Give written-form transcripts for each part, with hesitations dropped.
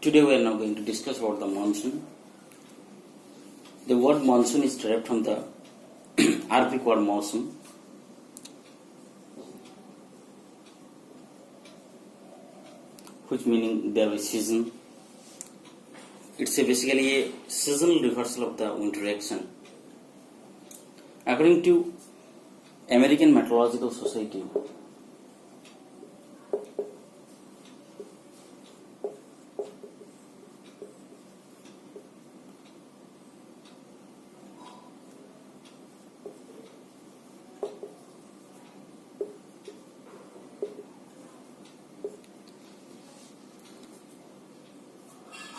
Today we are now going to discuss about the monsoon. The word monsoon is derived from the Arabic word monsoon, which meaning there is season. It's basically a seasonal reversal of the wind direction. According to American Meteorological Society,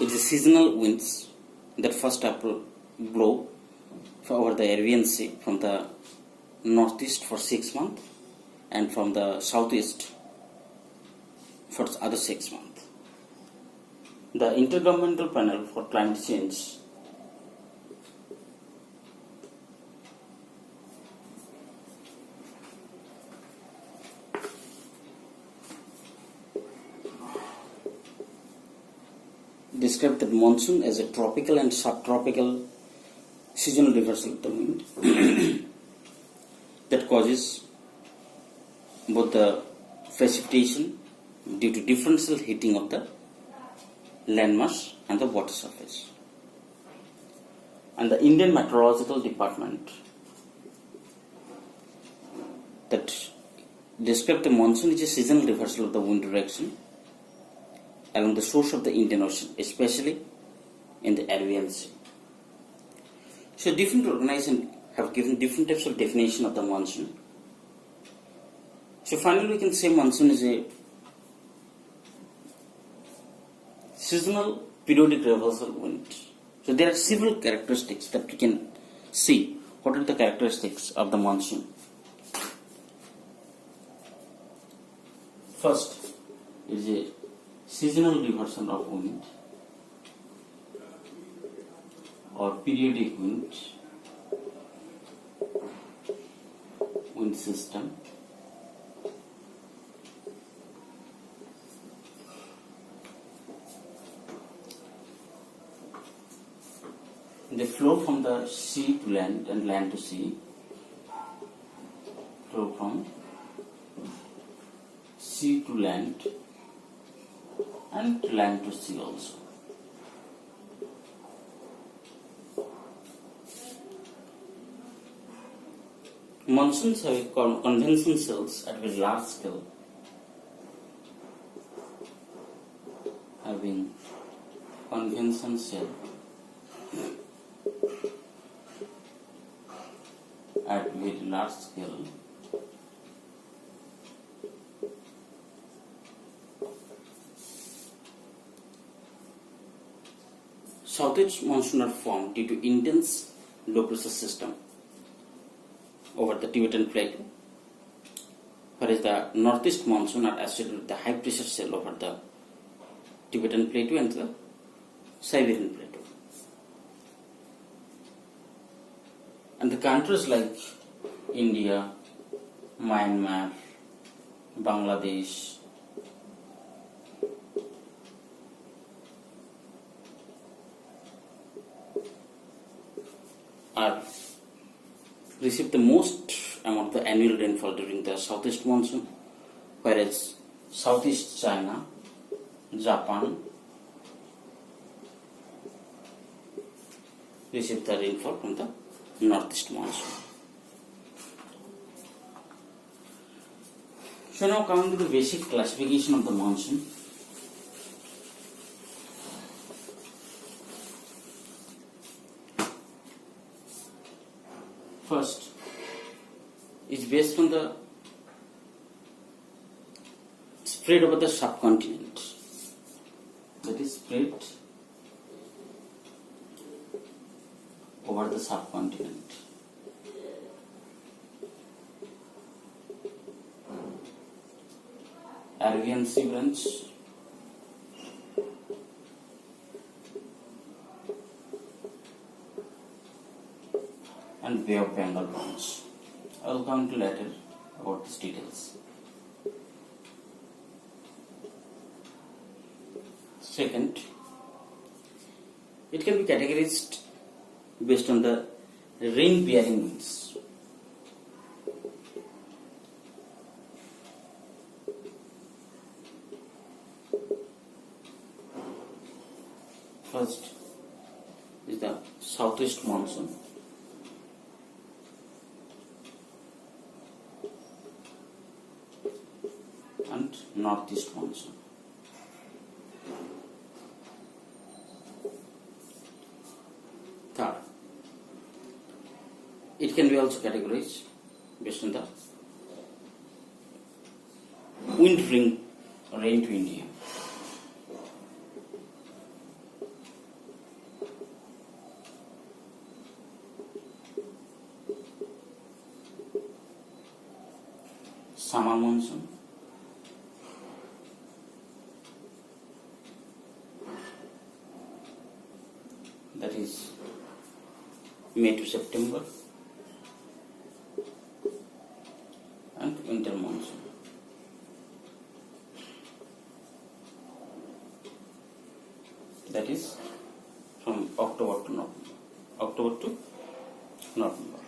it is seasonal winds that first blow over the Arabian Sea from the northeast for 6 months and from the southeast for the other 6 months. The Intergovernmental Panel for Climate Change described the monsoon as a tropical and subtropical seasonal reversal of the wind that causes both the precipitation due to differential heating of the landmass and the water surface. And the Indian Meteorological Department that described the monsoon as a seasonal reversal of the wind direction along the source of the Indian Ocean, especially in the Arabian Sea. So different organizations have given different types of definition of the monsoon. So finally we can say monsoon is a seasonal periodic reversal wind. So there are several characteristics that we can see. What are the characteristics of the monsoon? First is a seasonal reversal of wind or periodic wind system. They flow from the sea to land and land to sea. Flow from sea to land and land to sea also. Monsoons have convention cells at very large scale, having convention cell at very large scale. Southeast monsoon are formed due to intense low pressure system over the Tibetan plateau, whereas the northeast monsoon are associated with the high pressure cell over the Tibetan plateau and the Siberian plateau. And the countries like India, Myanmar, Bangladesh, are receive the most amount of the annual rainfall during the southeast monsoon, whereas southeast China, Japan receive the rainfall from the northeast monsoon. So now coming to the basic classification of the monsoon. First is based on the spread over the subcontinent. That is spread over the subcontinent. Arabian Sea branch, and Bay of Bengal branch. I will come to later about these details. Second, It can be categorized based on the rain bearing winds. First is the southeast monsoon, and northeast monsoon. Third, it can be also categorized based on the wind bring rain to India. Summer monsoon, that is May to September, and winter monsoon, that is from October to November.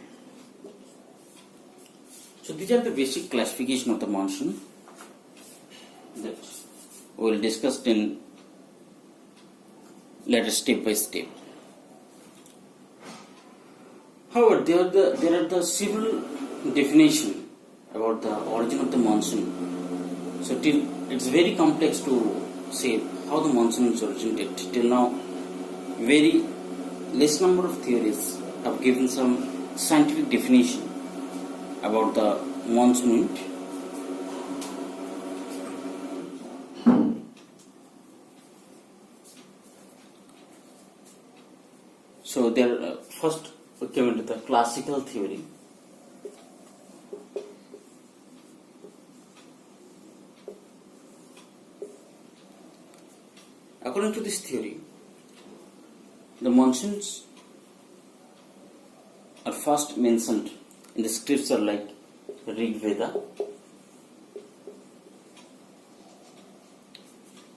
So these are the basic classification of the monsoon that we will discuss in later step by step. However, there are the several definition about the origin of the monsoon. So it's very complex to say how the monsoon is originated. Till now, very less number of theories have given some scientific definition about the monsoon wind. So there, first we came into the classical theory. According to this theory, the monsoons are first mentioned in the scripture like Rig Veda,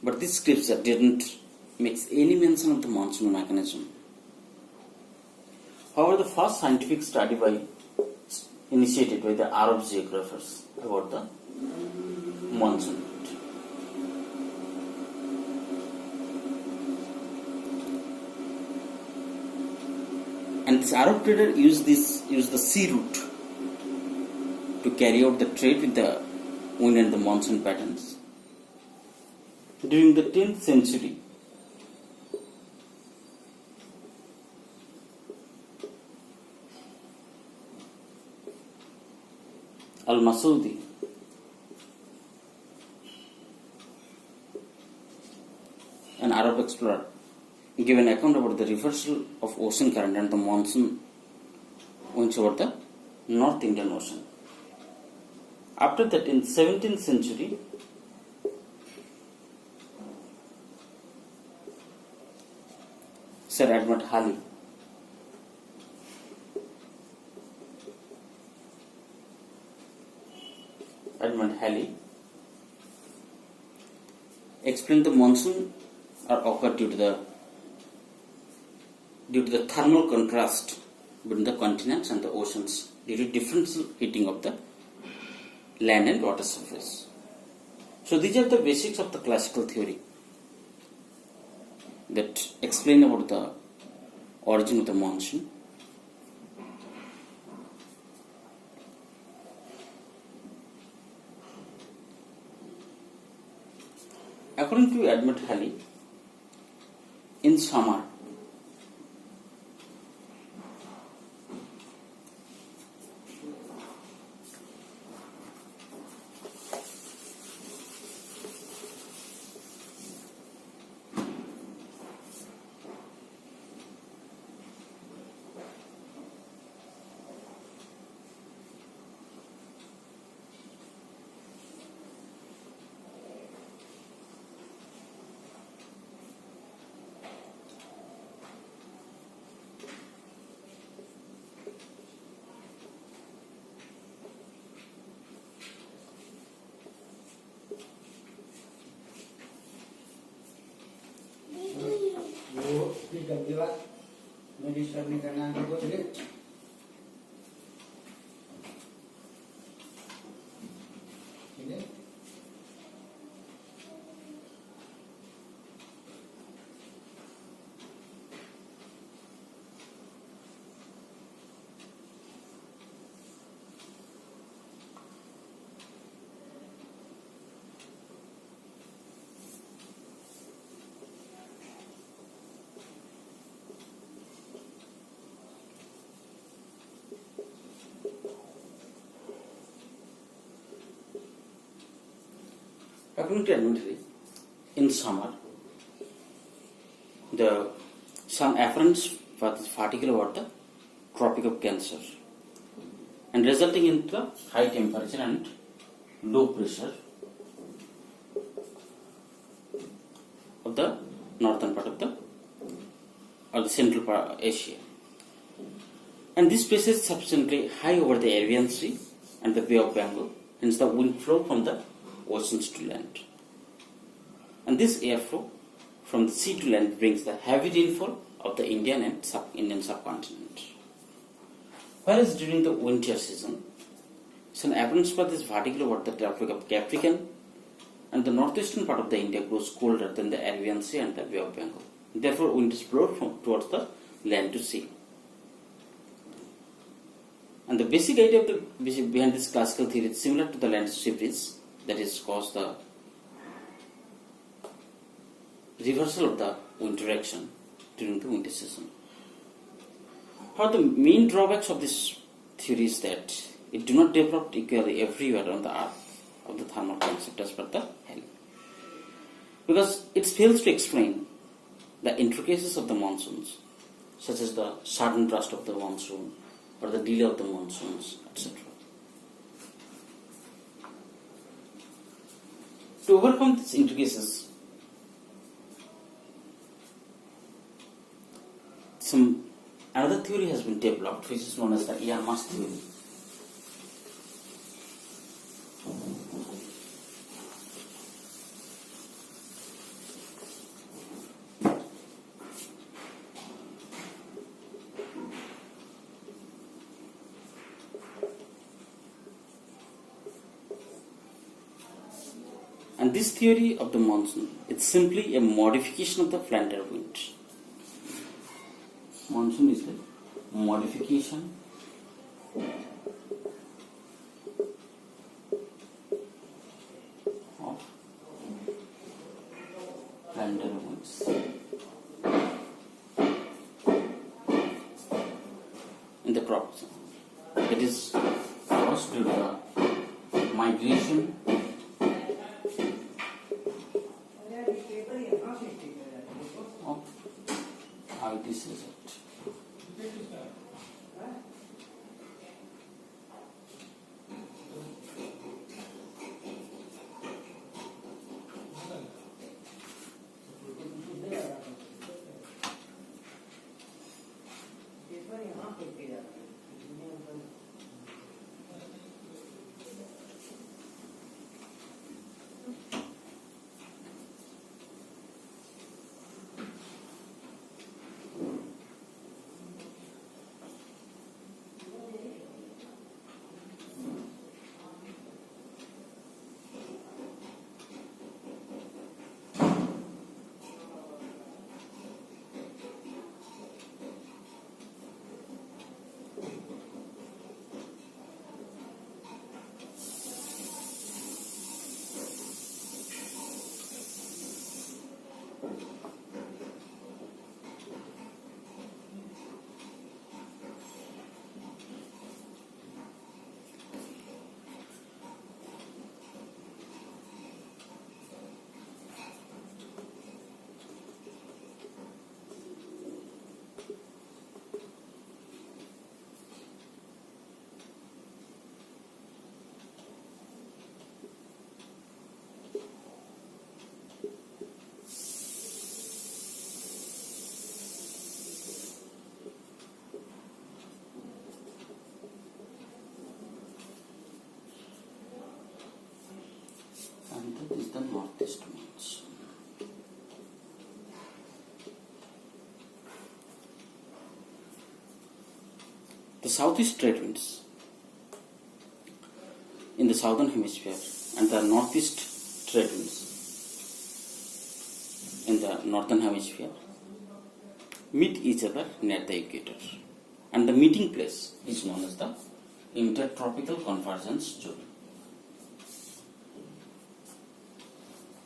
but this scripture didn't make any mention of the monsoon mechanism. However, the first scientific study initiated by the Arab geographers about the monsoon. And this Arab trader used the sea route to carry out the trade with the wind and the monsoon patterns. During the 10th century, Al-Masudi an Arab explorer gave an account about the reversal of ocean current and the monsoon winds over the North Indian Ocean. After that, in 17th century, Sir Edmund Halley explained the monsoon are occurred due to the thermal contrast between the continents and the oceans due to differential heating of the land and water surface. So these are the basics of the classical theory that explain about the origin of the monsoon. According to Edmund Halley, in summer, Please don't give up. No disturb me करना है कुछ भी. ठीक है. According to elementary, in summer, the sun appearance for this particle over the Tropic of Cancer and resulting in the high temperature and low pressure of the northern part of the or the central part of Asia. And this pressure is sufficiently high over the Arabian Sea and the Bay of Bengal, hence the wind flow from the oceans to land. And this airflow from the sea to land brings the heavy rainfall of the Indian and Indian subcontinent. Whereas during the winter season, sun appearance for this vertical over the Tropic of Capricorn and the northeastern part of the India grows colder than the Arabian Sea and the Bay of Bengal. Therefore, wind is blown towards the land to sea. And the basic idea of behind this classical theory is similar to the land shift is that is cause the reversal of the wind direction during the winter season. However, the main drawbacks of this theory is that it do not develop equally everywhere on the earth of the thermal concept as per the Halley. Because it fails to explain the intricacies of the monsoons, such as the sudden burst of the monsoon or the delay of the monsoons, etc. To overcome these intricacies, another theory has been developed which is known as the air mass theory. And this theory of the monsoon is simply a modification of the Flanders wind. Monsoon is the modification of Flanders winds in the crop zone. It is caused due to the migration of this result. The southeast trade winds in the southern hemisphere and the northeast trade winds in the northern hemisphere meet each other near the equator, and the meeting place is known as the intertropical convergence zone.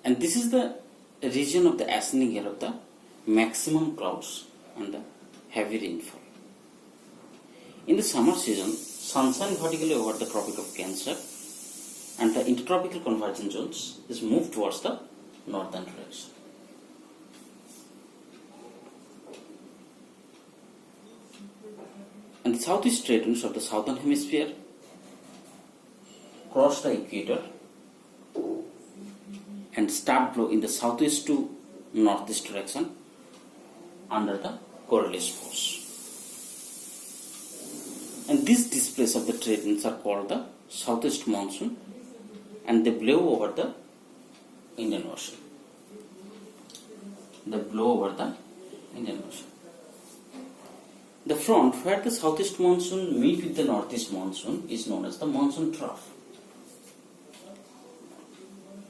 And this is the region of the ascending air of the maximum clouds and the heavy rainfall. In the summer season, sunshine vertically over the Tropic of Cancer and the intertropical convergence zones is moved towards the northern direction. And the southeast trade winds of the southern hemisphere cross the equator and start blow in the southeast to northeast direction under the Coriolis force. And these displays of the trade winds are called the southeast monsoon, and they blow over the Indian Ocean. They blow over the Indian Ocean. The front where the southeast monsoon meet with the northeast monsoon is known as the monsoon trough.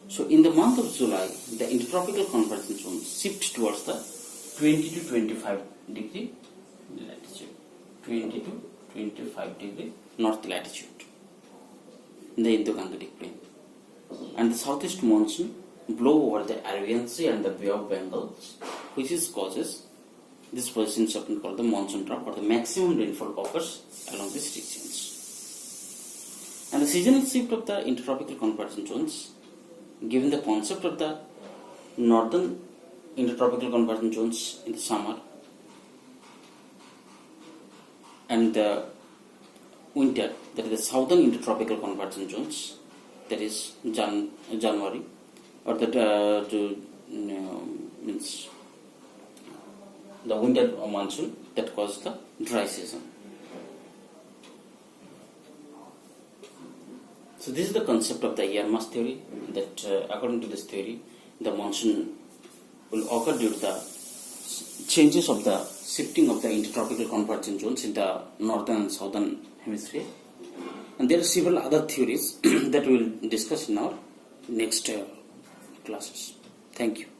So in the month of July, the intertropical convergence zone shifts towards the 20 to 25 degree latitude, 20 to 25 degree north latitude in the Indo-Gangetic plain. And the southeast monsoon blow over the Arabian Sea and the Bay of Bengal, which causes this position is often called the monsoon trough, or the maximum rainfall occurs along these regions. And the seasonal shift of the intertropical convergence zones, given the concept of the northern intertropical convergence zones in the summer and the winter, that is the southern intertropical convergence zones, that is January, or that means the winter monsoon that causes the dry season. So this is the concept of the year mass theory, that according to this theory, the monsoon will occur due to the changes of the shifting of the intertropical convergence zones in the northern and southern hemisphere. And there are several other theories that we will discuss in our next classes. Thank you.